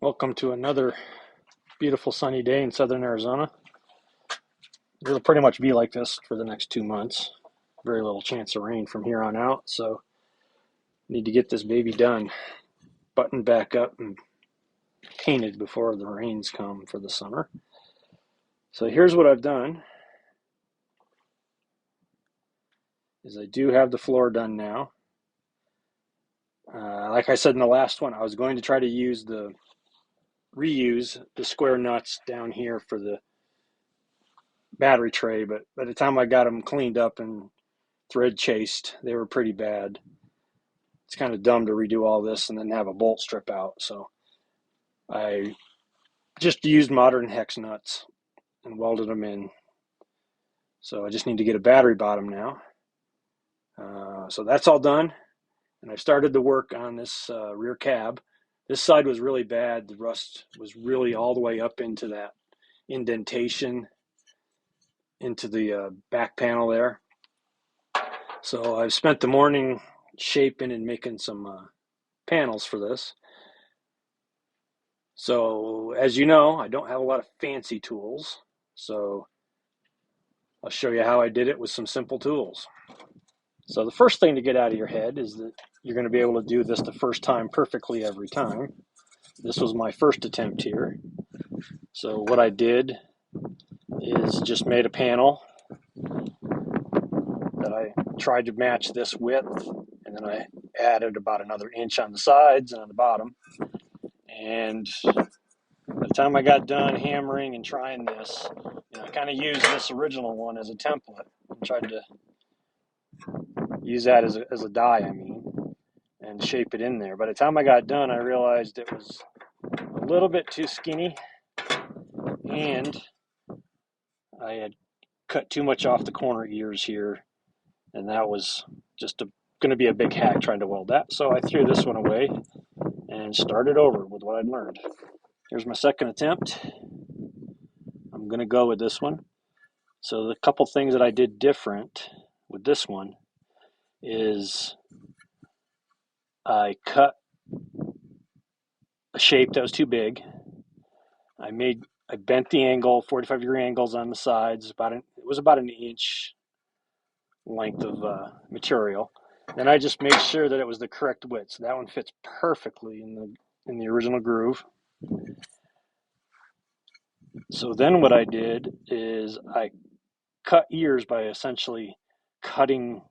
Welcome to another beautiful sunny day in southern Arizona. It'll pretty much be like this for the next 2 months. Very little chance of rain from here on out, so need to get this baby done, buttoned back up and painted before the rains come for the summer. So here's what I've done is I do have the floor done now. Like I said in the last one, I was going to try to reuse the square nuts down here for the battery tray, but by the time I got them cleaned up and thread chased, they were pretty bad. It's kind of dumb to redo all this and then have a bolt strip out. So I just used modern hex nuts and welded them in. So I just need to get a battery bottom now. So that's all done. And I started the work on this rear cab. This side was really bad. The rust was really all the way up into that indentation into the back panel there. So I've spent the morning shaping and making some panels for this. So as you know, I don't have a lot of fancy tools. So I'll show you how I did it with some simple tools. So the first thing to get out of your head is that you're going to be able to do this the first time perfectly every time. This was my first attempt here. So what I did is just made a panel that I tried to match this width, and then I added about another inch on the sides and on the bottom. And by the time I got done hammering and trying this, I kind of used this original one as a template. I tried to use that as a die, and shape it in there. By the time I got done, I realized it was a little bit too skinny, and I had cut too much off the corner ears here, and that was just going to be a big hack trying to weld that. So I threw this one away and started over with what I'd learned. Here's my second attempt. I'm going to go with this one. So the couple things that I did different with this one is I cut a shape that was too big. I bent the angle, 45-degree angles on the sides. It was about an inch length of material. Then I just made sure that it was the correct width. So that one fits perfectly in the original groove. So then what I did is I cut ears by essentially cutting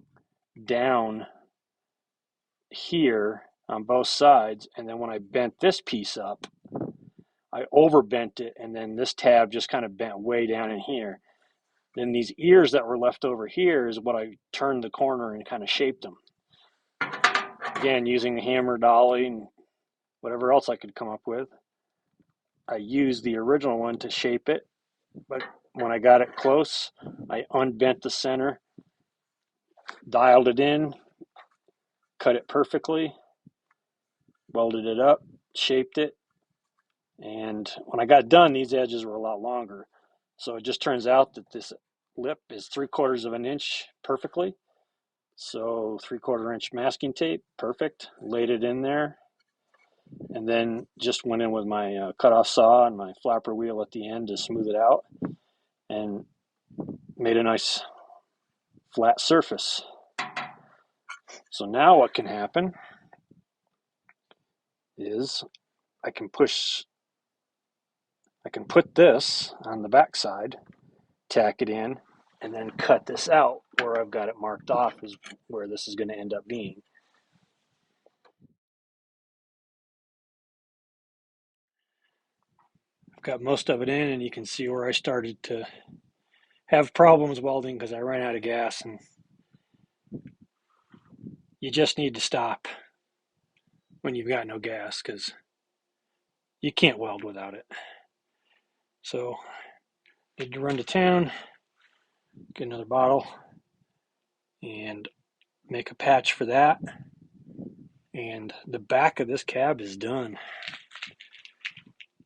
down here on both sides, and then when I bent this piece up, I overbent it, and then this tab just kind of bent way down in here. Then these ears that were left over here is what I turned the corner and kind of shaped them. Again, using the hammer dolly and whatever else I could come up with. I used the original one to shape it, but when I got it close, I unbent the center, dialed it in, cut it perfectly, welded it up, shaped it, and when I got done, these edges were a lot longer. So it just turns out that this lip is 3/4 of an inch perfectly. So 3/4 inch masking tape, perfect. Laid it in there, and then just went in with my cutoff saw and my flapper wheel at the end to smooth it out, and made a nice flat surface. So now what can happen is I can put this on the back side, tack it in, and then cut this out where I've got it marked off is where this is going to end up being. I've got most of it in, and you can see where I started to have problems welding because I ran out of gas, and you just need to stop when you've got no gas because you can't weld without it. So need to run to town, get another bottle, and make a patch for that. And the back of this cab is done.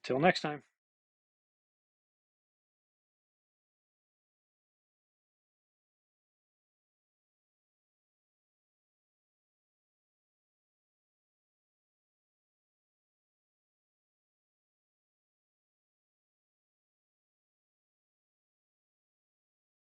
Till next time.